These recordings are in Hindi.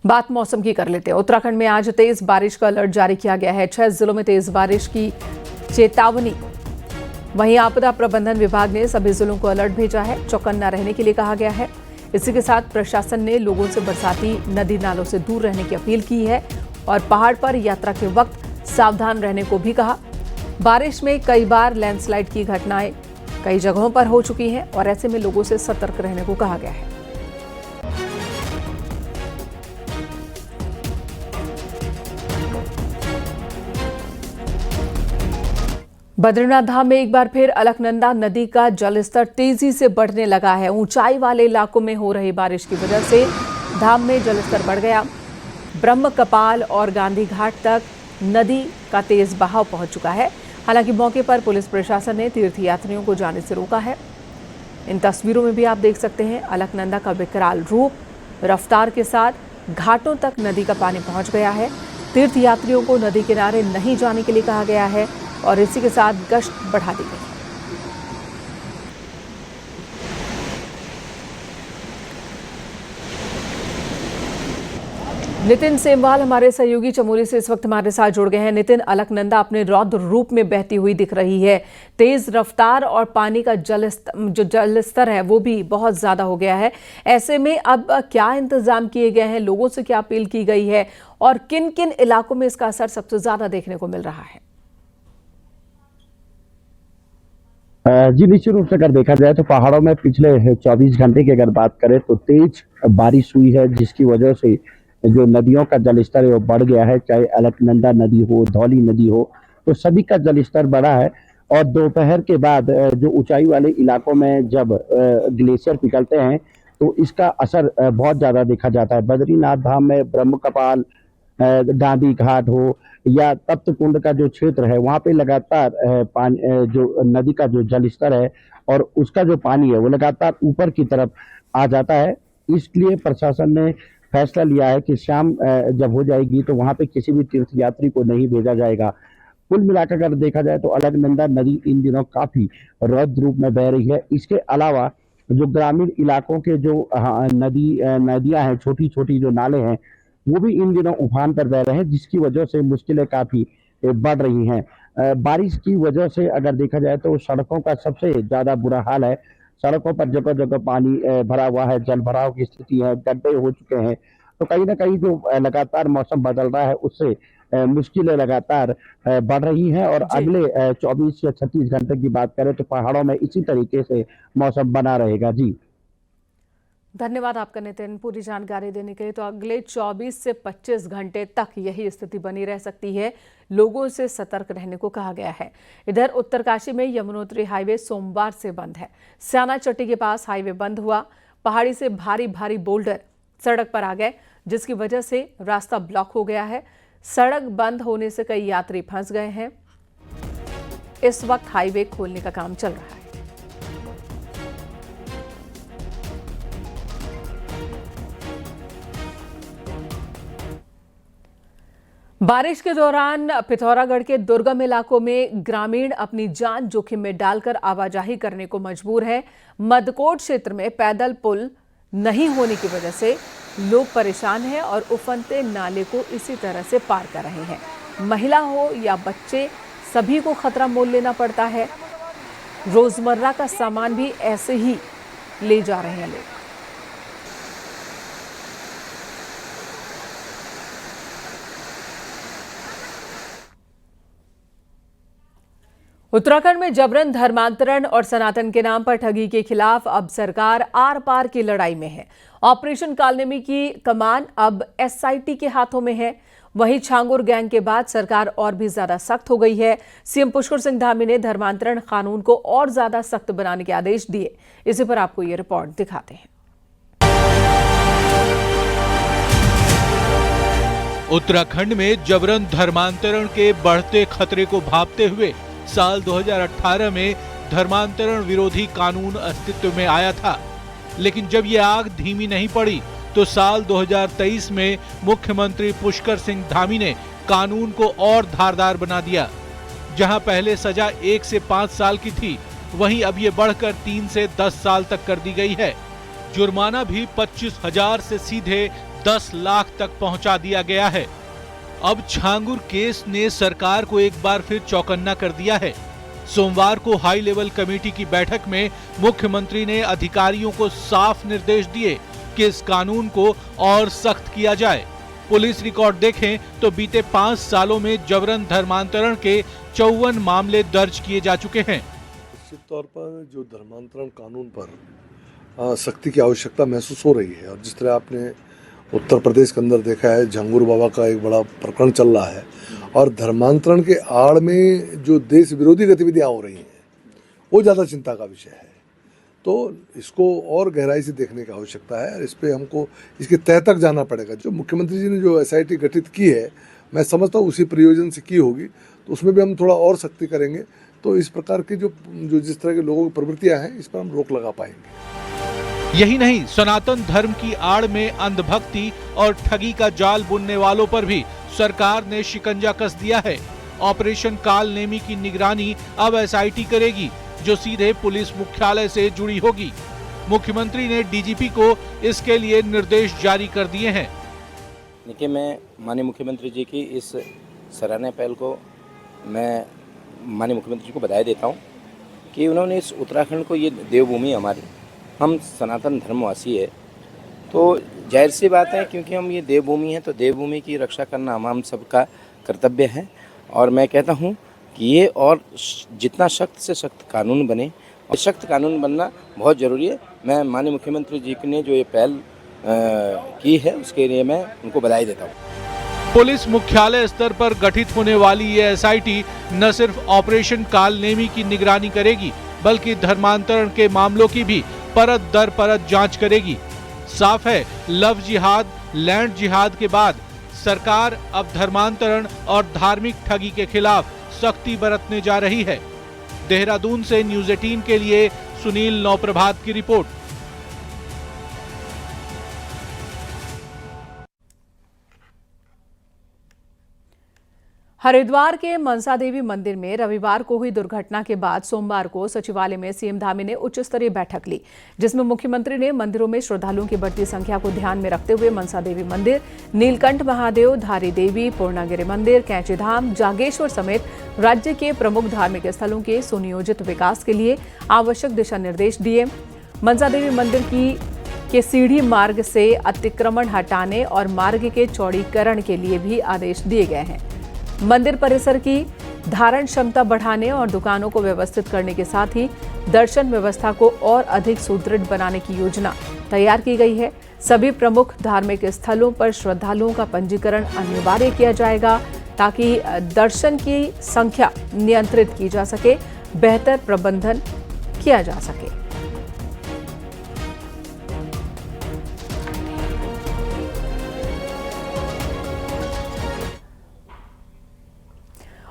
बात मौसम की कर लेते हैं। उत्तराखंड में आज तेज बारिश का अलर्ट जारी किया गया है। 6 जिलों में तेज बारिश की चेतावनी। वहीं आपदा प्रबंधन विभाग ने सभी जिलों को अलर्ट भेजा है। चौकन्ना रहने के लिए कहा गया है। इसी के साथ प्रशासन ने लोगों से बरसाती नदी नालों से दूर रहने की अपील की है और पहाड़ पर यात्रा के वक्त सावधान रहने को भी कहा। बारिश में कई बार लैंडस्लाइड की घटनाएं कई जगहों पर हो चुकी हैं और ऐसे में लोगों से सतर्क रहने को कहा गया है। बद्रीनाथ धाम में एक बार फिर अलकनंदा नदी का जलस्तर तेजी से बढ़ने लगा है। ऊंचाई वाले इलाकों में हो रही बारिश की वजह से धाम में जलस्तर बढ़ गया। ब्रह्म कपाल और गांधी घाट तक नदी का तेज बहाव पहुंच चुका है। हालांकि मौके पर पुलिस प्रशासन ने तीर्थयात्रियों को जाने से रोका है। इन तस्वीरों में भी आप देख सकते हैं अलकनंदा का विकराल रूप। रफ्तार के साथ घाटों तक नदी का पानी पहुंच गया है। तीर्थयात्रियों को नदी किनारे नहीं जाने के लिए कहा गया है और इसी के साथ गश्त बढ़ा दी गई। नितिन सेमवाल हमारे सहयोगी चमोली से इस वक्त हमारे साथ जुड़ गए हैं। नितिन, अलकनंदा अपने रौद्र रूप में बहती हुई दिख रही है। तेज रफ्तार और पानी का जलस्तर है वो भी बहुत ज्यादा हो गया है। ऐसे में अब क्या इंतजाम किए गए हैं, लोगों से क्या अपील की गई है और किन किन इलाकों में इसका असर सबसे ज्यादा देखने को मिल रहा है? जी, निश्चित रूप से अगर देखा जाए तो पहाड़ों में पिछले 24 घंटे की अगर बात करें तो तेज बारिश हुई है, जिसकी वजह से जो नदियों का जलस्तर है वो बढ़ गया है। चाहे अलकनंदा नदी हो, धौली नदी हो, तो सभी का जलस्तर बढ़ा है। और दोपहर के बाद जो ऊंचाई वाले इलाकों में जब ग्लेशियर पिघलते हैं तो इसका असर बहुत ज्यादा देखा जाता है। बद्रीनाथ धाम में ब्रह्म कपाल, गांधी घाट हो या तप्त कुंड का जो क्षेत्र है, वहां पे लगातार पानी, जो नदी का जो जलस्तर है और उसका जो पानी है वो लगातार ऊपर की तरफ आ जाता है। इसलिए प्रशासन ने फैसला लिया है कि शाम जब हो जाएगी तो वहां पे किसी भी तीर्थयात्री को नहीं भेजा जाएगा। कुल मिलाकर अगर देखा जाए तो अलकनंदा नदी इन दिनों काफी रौद्र रूप में बह रही है। इसके अलावा जो ग्रामीण इलाकों के जो नदियां हैं, छोटी छोटी जो नाले हैं, वो भी इन दिनों उफान पर बह रहे हैं, जिसकी वजह से मुश्किलें काफी बढ़ रही हैं। बारिश की वजह से अगर देखा जाए तो सड़कों का सबसे ज्यादा बुरा हाल है। सड़कों पर जगह जगह पानी भरा हुआ है, जल भराव की स्थिति है, गड्ढे हो चुके हैं। तो कहीं ना कहीं जो लगातार मौसम बदल रहा है उससे मुश्किलें लगातार बढ़ रही हैं। और अगले 24 या 36 घंटे की बात करें तो पहाड़ों में इसी तरीके से मौसम बना रहेगा। जी, धन्यवाद आपका नितिन, पूरी जानकारी देने के लिए। तो अगले 24 से 25 घंटे तक यही स्थिति बनी रह सकती है। लोगों से सतर्क रहने को कहा गया है। इधर उत्तरकाशी में यमुनोत्री हाईवे सोमवार से बंद है। स्याना चट्टी के पास हाईवे बंद हुआ। पहाड़ी से भारी भारी बोल्डर सड़क पर आ गए, जिसकी वजह से रास्ता ब्लॉक हो गया है। सड़क बंद होने से कई यात्री फंस गए हैं। इस वक्त हाईवे खोलने का काम चल रहा है। बारिश के दौरान पिथौरागढ़ के दुर्गम इलाकों में ग्रामीण अपनी जान जोखिम में डालकर आवाजाही करने को मजबूर है। मदकोट क्षेत्र में पैदल पुल नहीं होने की वजह से लोग परेशान हैं और उफनते नाले को इसी तरह से पार कर रहे हैं। महिला हो या बच्चे, सभी को खतरा मोल लेना पड़ता है। रोजमर्रा का सामान भी ऐसे ही ले जा रहे हैं लोग। उत्तराखंड में जबरन धर्मांतरण और सनातन के नाम पर ठगी के खिलाफ अब सरकार आर पार की लड़ाई में है। ऑपरेशन कालनेमी की कमान अब एसआईटी के हाथों में है। वहीं छांगुर गैंग के बाद सरकार और भी ज्यादा सख्त हो गई है। सीएम पुष्कर सिंह धामी ने धर्मांतरण कानून को और ज्यादा सख्त बनाने के आदेश दिए। इसी पर आपको ये रिपोर्ट दिखाते हैं। उत्तराखंड में जबरन धर्मांतरण के बढ़ते खतरे को भांपते हुए साल 2018 में धर्मांतरण विरोधी कानून अस्तित्व में आया था, लेकिन जब ये आग धीमी नहीं पड़ी तो साल 2023 में मुख्यमंत्री पुष्कर सिंह धामी ने कानून को और धारदार बना दिया। जहां पहले सजा 1 से 5 साल की थी, वहीं अब ये बढ़कर 3 से 10 साल तक कर दी गई है। जुर्माना भी 25,000 से सीधे 10 लाख तक पहुंचा दिया गया है। अब छांगुर केस ने सरकार को एक बार फिर चौकन्ना कर दिया है। सोमवार को हाई लेवल कमेटी की बैठक में मुख्यमंत्री ने अधिकारियों को साफ निर्देश दिए कि इस कानून को और सख्त किया जाए। पुलिस रिकॉर्ड देखें तो बीते 5 सालों में जबरन धर्मांतरण के 54 मामले दर्ज किए जा चुके हैं। निश्चित तौर पर जो धर्मांतरण कानून पर सख्ती की आवश्यकता महसूस हो रही है, और जिस तरह आपने उत्तर प्रदेश के अंदर देखा है, झांगुर बाबा का एक बड़ा प्रकरण चल रहा है, और धर्मांतरण के आड़ में जो देश विरोधी गतिविधियां हो रही हैं वो ज़्यादा चिंता का विषय है। तो इसको और गहराई से देखने की आवश्यकता है, और इस पर हमको इसके तह तक जाना पड़ेगा। जो मुख्यमंत्री जी ने जो SIT गठित की है, मैं समझता हूँ उसी प्रयोजन से की होगी, तो उसमें भी हम थोड़ा और सख्ती करेंगे, तो इस प्रकार की जो जिस तरह के लोगों की प्रवृत्तियां हैं, इस पर हम रोक लगा पाएंगे। यही नहीं, सनातन धर्म की आड़ में अंधभक्ति और ठगी का जाल बुनने वालों पर भी सरकार ने शिकंजा कस दिया है। ऑपरेशन काल नेमी की निगरानी अब SIT करेगी, जो सीधे पुलिस मुख्यालय से जुड़ी होगी। मुख्यमंत्री ने DGP को इसके लिए निर्देश जारी कर दिए हैं। देखिए, मैं माननीय मुख्यमंत्री जी की इस सराहनीय पहल को मैं माननीय मुख्यमंत्री जी को बधाई देता हूँ कि उन्होंने इस उत्तराखंड को, ये देवभूमि हमारी, हम सनातन धर्मवासी है, तो जाहिर सी बात है, क्योंकि हम ये देवभूमि हैं तो देवभूमि की रक्षा करना हम सबका कर्तव्य है। और मैं कहता हूँ कि ये और जितना सख्त से सख्त कानून बने, और सख्त कानून बनना बहुत ज़रूरी है। मैं माननीय मुख्यमंत्री जी ने जो ये पहल की है, उसके लिए मैं उनको बधाई देता हूँ। पुलिस मुख्यालय स्तर पर गठित होने वाली ये SIT न सिर्फ ऑपरेशन काल नेमी की निगरानी करेगी, बल्कि धर्मांतरण के मामलों की भी परत दर परत जांच करेगी। साफ है, लव जिहाद, लैंड जिहाद के बाद सरकार अब धर्मांतरण और धार्मिक ठगी के खिलाफ सख्ती बरतने जा रही है। देहरादून से न्यूज़ 18 के लिए सुनील नौप्रभात की रिपोर्ट। हरिद्वार के मनसा देवी मंदिर में रविवार को हुई दुर्घटना के बाद सोमवार को सचिवालय में CM धामी ने उच्च स्तरीय बैठक ली, जिसमें मुख्यमंत्री ने मंदिरों में श्रद्धालुओं की बढ़ती संख्या को ध्यान में रखते हुए मनसा देवी मंदिर, नीलकंठ महादेव, धारी देवी, पूर्णागिरि मंदिर, कैंची धाम, जागेश्वर समेत राज्य के प्रमुख धार्मिक स्थलों के सुनियोजित विकास के लिए आवश्यक दिशा निर्देश दिए। मनसा देवी मंदिर के सीढ़ी मार्ग से अतिक्रमण हटाने और मार्ग के चौड़ीकरण के लिए भी आदेश दिए गए हैं। मंदिर परिसर की धारण क्षमता बढ़ाने और दुकानों को व्यवस्थित करने के साथ ही दर्शन व्यवस्था को और अधिक सुदृढ़ बनाने की योजना तैयार की गई है। सभी प्रमुख धार्मिक स्थलों पर श्रद्धालुओं का पंजीकरण अनिवार्य किया जाएगा, ताकि दर्शन की संख्या नियंत्रित की जा सके, बेहतर प्रबंधन किया जा सके।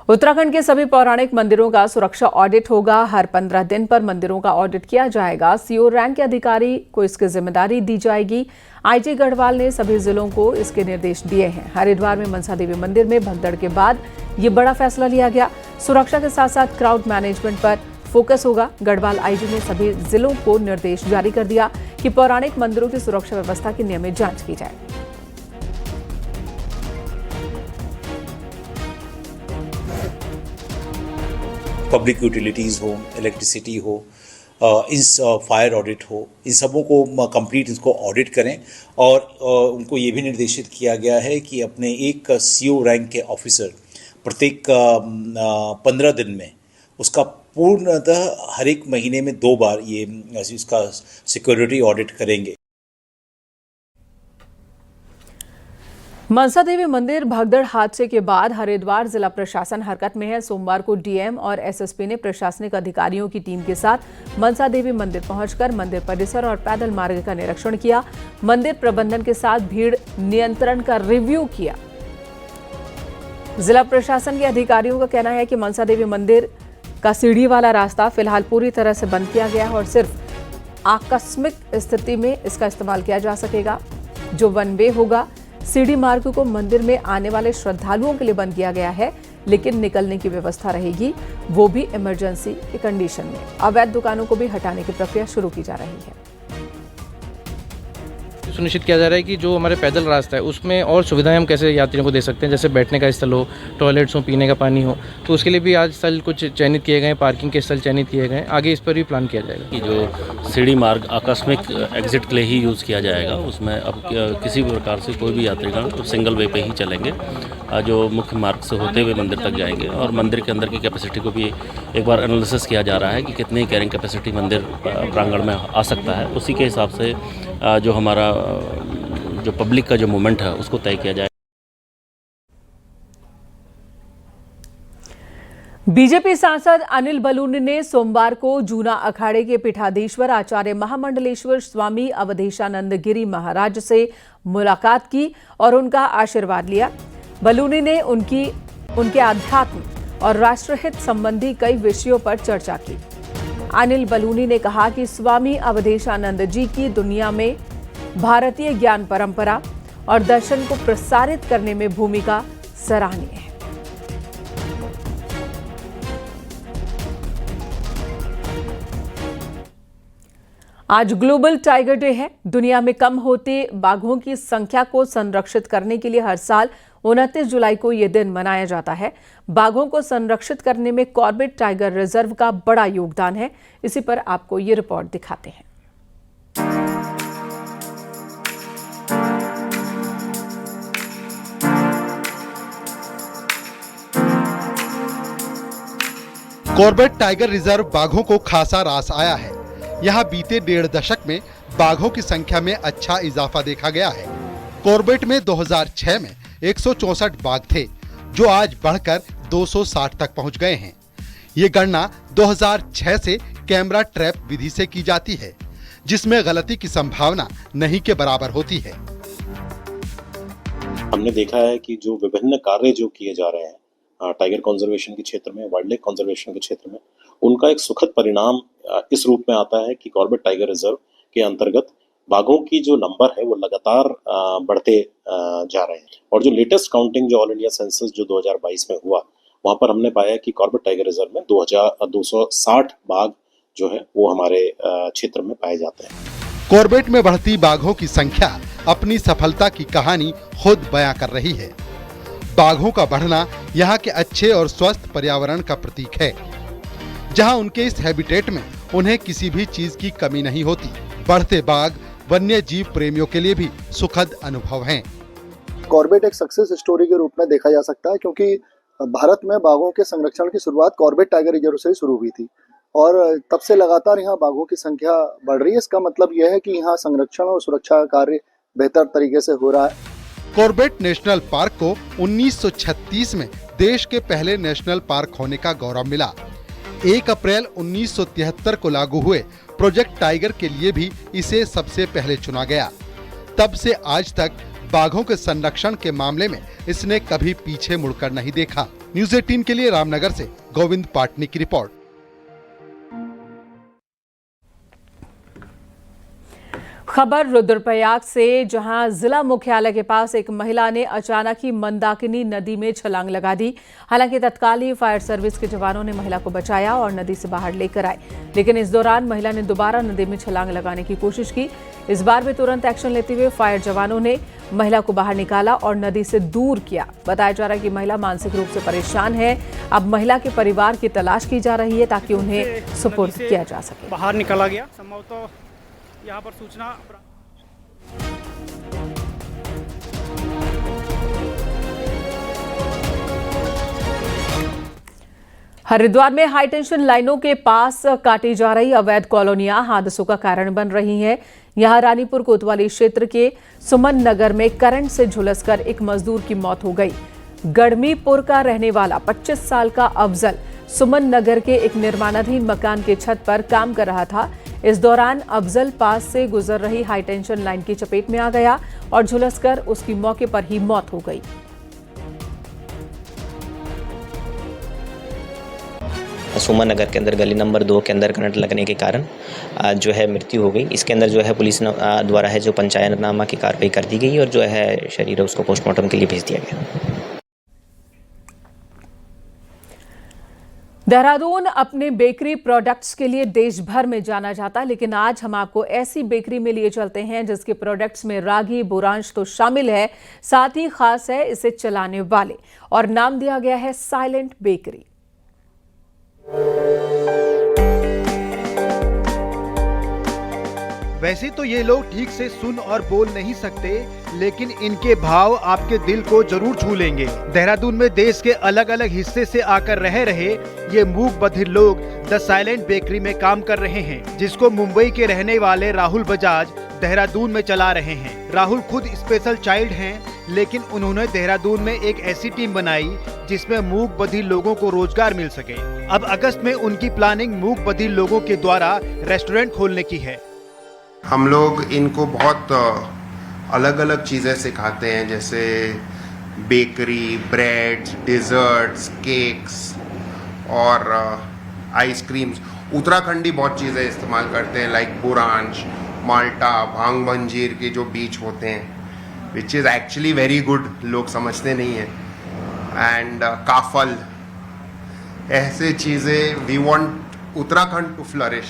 उत्तराखंड के सभी पौराणिक मंदिरों का सुरक्षा ऑडिट होगा। हर 15 दिन पर मंदिरों का ऑडिट किया जाएगा। CO रैंक के अधिकारी को इसकी जिम्मेदारी दी जाएगी। IG गढ़वाल ने सभी जिलों को इसके निर्देश दिए हैं। हरिद्वार में मनसा देवी मंदिर में भगदड़ के बाद ये बड़ा फैसला लिया गया। सुरक्षा के साथ साथ क्राउड मैनेजमेंट पर फोकस होगा। गढ़वाल IG ने सभी जिलों को निर्देश जारी कर दिया कि पौराणिक मंदिरों की सुरक्षा व्यवस्था की नियमित जांच की जाए। पब्लिक यूटिलिटीज़ हो, इलेक्ट्रिसिटी हो, फायर ऑडिट हो, इन सबों को कंप्लीट इसको ऑडिट करें। और उनको ये भी निर्देशित किया गया है कि अपने एक CO रैंक के ऑफिसर प्रत्येक 15 दिन में उसका पूर्णतः हर एक महीने में 2 बार ये इसका सिक्योरिटी ऑडिट करेंगे। मनसा देवी मंदिर भगदड़ हादसे के बाद हरिद्वार जिला प्रशासन हरकत में है। सोमवार को DM और SSP ने प्रशासनिक अधिकारियों की टीम के साथ मनसा देवी मंदिर पहुंचकर मंदिर परिसर और पैदल मार्ग का निरीक्षण किया। मंदिर प्रबंधन के साथ भीड़ नियंत्रण का रिव्यू किया। जिला प्रशासन के अधिकारियों का कहना है कि मनसा देवी मंदिर का सीढ़ी वाला रास्ता फिलहाल पूरी तरह से बंद किया गया है और सिर्फ आकस्मिक स्थिति में इसका इस्तेमाल किया जा सकेगा। जो वन वे होगा, सीढ़ी मार्ग को मंदिर में आने वाले श्रद्धालुओं के लिए बंद किया गया है, लेकिन निकलने की व्यवस्था रहेगी, वो भी इमरजेंसी की कंडीशन में। अवैध दुकानों को भी हटाने की प्रक्रिया शुरू की जा रही है। सुनिश्चित किया जा रहा है कि जो हमारे पैदल रास्ता है उसमें और सुविधाएं हम कैसे यात्रियों को दे सकते हैं, जैसे बैठने का स्थल हो, टॉयलेट्स हो, पीने का पानी हो। तो उसके लिए भी आज स्थल कुछ चयनित किए गए हैं, पार्किंग के स्थल चयनित किए गए हैं। आगे इस पर भी प्लान किया जाएगा कि जो सीढ़ी मार्ग आकस्मिक एग्जिट के लिए ही यूज़ किया जाएगा, उसमें अब किसी भी प्रकार से कोई भी यात्रीगण तो सिंगल वे पे ही चलेंगे, जो मुख्य मार्ग से होते हुए मंदिर तक जाएंगे। और मंदिर के अंदर की कैपेसिटी को भी एक बार एनालिसिस किया जा रहा है कि कितनी कैरिंग कैपेसिटी मंदिर प्रांगण में आ सकता है। उसी के हिसाब से जो हमारा जो पब्लिक का जो मूवमेंट है उसको तय किया जाए। बीजेपी सांसद अनिल बलूनी ने सोमवार को जूना अखाड़े के पीठाधीश्वर आचार्य महामंडलेश्वर स्वामी अवधेशानंद गिरी महाराज से मुलाकात की और उनका आशीर्वाद लिया। बलूनी ने उनके आध्यात्म और राष्ट्रहित संबंधी कई विषयों पर चर्चा की। अनिल बलूनी ने कहा कि स्वामी अवधेशानंद जी की दुनिया में भारतीय ज्ञान परंपरा और दर्शन को प्रसारित करने में भूमिका सराहनीय है। आज ग्लोबल टाइगर डे है। दुनिया में कम होते बाघों की संख्या को संरक्षित करने के लिए हर साल 29 जुलाई को यह दिन मनाया जाता है। बाघों को संरक्षित करने में कॉर्बेट टाइगर रिजर्व का बड़ा योगदान है। इसी पर आपको ये रिपोर्ट दिखाते हैं। कॉर्बेट टाइगर रिजर्व बाघों को खासा रास आया है। यहाँ बीते 1.5 दशक में बाघों की संख्या में अच्छा इजाफा देखा गया है। कॉर्बेट में 2006 में 164 बाघ थे, जो आज बढ़कर 260 तक पहुँच गए हैं। ये गणना 2006 से कैमरा ट्रैप विधि से की जाती है, जिसमें गलती की संभावना नहीं के बराबर होती है। हमने देखा है कि जो विभिन्न कार्य जो किए जा रहे हैं टाइगर कंजर्वेशन के क्षेत्र में, वाइल्ड लाइफ कंजर्वेशन के क्षेत्र में, उनका एक सुखद परिणाम इस रूप में आता है कि कॉर्बेट टाइगर रिजर्व के अंतर्गत बाघों की जो नंबर है वो लगातार बढ़ते जा रहे हैं। और जो लेटेस्ट काउंटिंग जो ऑल इंडिया सेंसस जो 2022 में हुआ, वहां पर हमने पाया कि कॉर्बेट टाइगर रिजर्व में 260 बाघ जो है वो हमारे क्षेत्र में पाए जाते हैं। कॉर्बेट में बढ़ती बाघों की संख्या अपनी सफलता की कहानी खुद बयां कर रही है। बाघों का बढ़ना यहाँ के अच्छे और स्वस्थ पर्यावरण का प्रतीक है, जहाँ उनके इस हैबिटेट में उन्हें किसी भी चीज की कमी नहीं होती। बढ़ते बाघ वन्य जीव प्रेमियों के लिए भी सुखद अनुभव हैं। कॉर्बेट एक सक्सेस स्टोरी के रूप में देखा जा सकता है, क्योंकि भारत में बाघों के संरक्षण की शुरुआत कॉर्बेट टाइगर रिजर्व से ही शुरू हुई थी और तब से लगातार यहाँ बाघों की संख्या बढ़ रही है। इसका मतलब यह है कि यहाँ संरक्षण और सुरक्षा का कार्य बेहतर तरीके से हो रहा है। कॉर्बेट नेशनल पार्क को 1936 में देश के पहले नेशनल पार्क होने का गौरव मिला। 1 अप्रैल 1973 को लागू हुए प्रोजेक्ट टाइगर के लिए भी इसे सबसे पहले चुना गया। तब से आज तक बाघों के संरक्षण के मामले में इसने कभी पीछे मुड़कर नहीं देखा। न्यूज़ 18 के लिए रामनगर से गोविंद पाटनी की रिपोर्ट। खबर रुद्रप्रयाग से, जहां जिला मुख्यालय के पास एक महिला ने अचानक ही मंदाकिनी नदी में छलांग लगा दी। हालांकि तत्काल ही फायर सर्विस के जवानों ने महिला को बचाया और नदी से बाहर लेकर आए, लेकिन इस दौरान महिला ने दोबारा नदी में छलांग लगाने की कोशिश की। इस बार भी तुरंत एक्शन लेते हुए फायर जवानों ने महिला को बाहर निकाला और नदी से दूर किया। बताया जा रहा है कि महिला मानसिक रूप से परेशान है। अब महिला के परिवार की तलाश की जा रही है ताकि उन्हें सुपुर्द किया जा सके। बाहर निकाला गया, संभवतः यहाँ पर सूचना। हरिद्वार में हाईटेंशन लाइनों के पास काटी जा रही अवैध कॉलोनियां हादसों का कारण बन रही हैं। यहां रानीपुर कोतवाली क्षेत्र के सुमन नगर में करंट से झुलसकर एक मजदूर की मौत हो गई। गढ़मीपुर का रहने वाला 25 साल का अफजल सुमन नगर के एक निर्माणाधीन मकान के छत पर काम कर रहा था। इस दौरान अफजल पास से गुजर रही हाईटेंशन लाइन की चपेट में आ गया और झुलसकर उसकी मौके पर ही मौत हो गई। सुमन नगर के अंदर गली नंबर 2 के अंदर करंट लगने के कारण जो है मृत्यु हो गई। इसके अंदर जो है पुलिस द्वारा है जो पंचायतनामा की कार्रवाई कर दी गई और जो है शरीर है उसको पोस्टमार्टम के लिए भेज दिया गया। देहरादून अपने बेकरी प्रोडक्ट्स के लिए देश भर में जाना जाता है, लेकिन आज हम आपको ऐसी बेकरी में लिए चलते हैं जिसके प्रोडक्ट्स में रागी बुरांश तो शामिल है, साथ ही खास है इसे चलाने वाले, और नाम दिया गया है साइलेंट बेकरी। वैसे तो ये लोग ठीक से सुन और बोल नहीं सकते, लेकिन इनके भाव आपके दिल को जरूर छू लेंगे। देहरादून में देश के अलग अलग हिस्से से आकर रहे ये मूक बधिर लोग द साइलेंट बेकरी में काम कर रहे हैं, जिसको मुंबई के रहने वाले राहुल बजाज देहरादून में चला रहे हैं। राहुल खुद स्पेशल चाइल्ड हैं, लेकिन उन्होंने देहरादून में एक ऐसी टीम बनाई जिसमें मूक बधिर लोगों को रोजगार मिल सके। अब अगस्त में उनकी प्लानिंग मूक बधिर लोगों के द्वारा रेस्टोरेंट खोलने की है। हम लोग इनको बहुत अलग अलग चीज़ें सिखाते हैं, जैसे बेकरी, ब्रेड्स, डिज़र्ट्स, केक्स और आइसक्रीम्स। उत्तराखंडी बहुत चीज़ें इस्तेमाल करते हैं, लाइक बुरांश, माल्टा, भांग मंजीर के जो बीज होते हैं, which is actually very good, लोग समझते नहीं हैं, एंड काफल, ऐसे चीज़ें। We want Uttarakhand to flourish.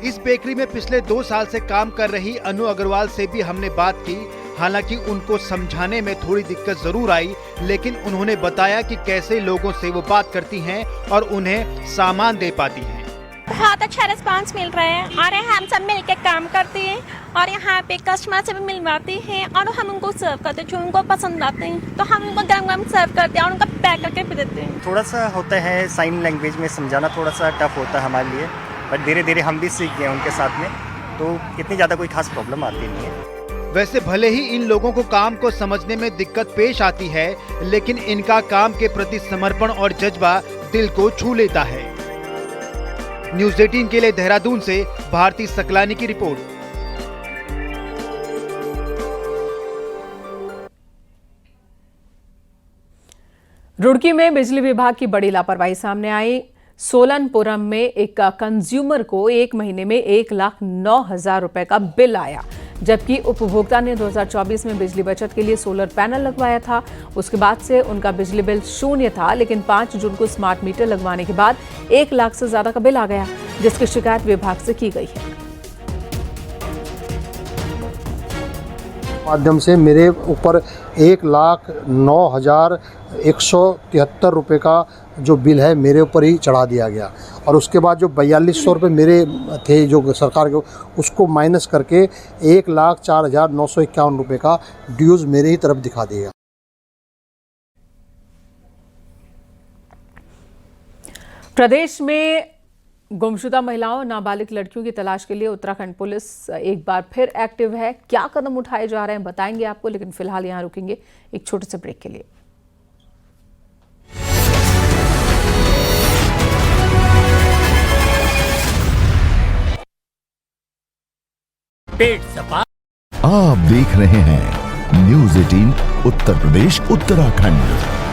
इस बेकरी में पिछले 2 साल से काम कर रही अनु अग्रवाल से भी हमने बात की। हालांकि उनको समझाने में थोड़ी दिक्कत जरूर आई, लेकिन उन्होंने बताया कि कैसे लोगों से वो बात करती हैं और उन्हें सामान दे पाती हैं। बहुत अच्छा रिस्पांस मिल रहा है और हम सब मिलकर काम करते हैं और यहाँ पे कस्टमर से भी मिलवाते हैं और हम उनको सर्व करते हैं, जो उनको पसंद आते हैं तो हम उनको गरम गरम सर्व करते हैं और उनको पैक करके भी देते हैं। थोड़ा सा होता है साइन लैंग्वेज में समझाना, थोड़ा सा टफ होता है हमारे लिए, पर धीरे धीरे हम भी सीख गए उनके साथ में, तो इतनी ज़्यादा कोई खास प्रॉब्लम आती नहीं है। वैसे भले ही इन लोगों को काम को समझने में दिक्कत पेश आती है, लेकिन इनका काम के प्रति समर्पण और जज्बा दिल को छू लेता है। न्यूज़ 18 के लिए देहरादून से भारती सकलानी की रिपोर्ट। रुड़की में बिजली विभाग की बड़ी लापरवाही सामने आई। सोलनपुरम में एक कंज्यूमर को 1 महीने में 1,09,000 रुपए का बिल आया, जबकि उपभोक्ता ने 2024 में बिजली बचत के लिए सोलर पैनल लगवाया था। उसके बाद से उनका बिजली बिल शून्य था, लेकिन 5 जून को स्मार्ट मीटर लगवाने के बाद 1 लाख से ज्यादा का बिल आ गया, जिसकी शिकायत विभाग से की गई है। माध्यम से मेरे ऊपर 1,09,173 रुपये का जो बिल है मेरे ऊपर ही चढ़ा दिया गया, और उसके बाद जो 4200 रुपये मेरे थे जो सरकार के, उसको माइनस करके 1,04,951 रुपये का ड्यूज मेरे ही तरफ दिखा दिया। प्रदेश में गुमशुदा महिलाओं, नाबालिग लड़कियों की तलाश के लिए उत्तराखंड पुलिस एक बार फिर एक्टिव है। क्या कदम उठाए जा रहे हैं बताएंगे आपको, लेकिन फिलहाल यहां रुकेंगे एक छोटे से ब्रेक के लिए। आप देख रहे हैं न्यूज़ 18 उत्तर प्रदेश उत्तराखंड।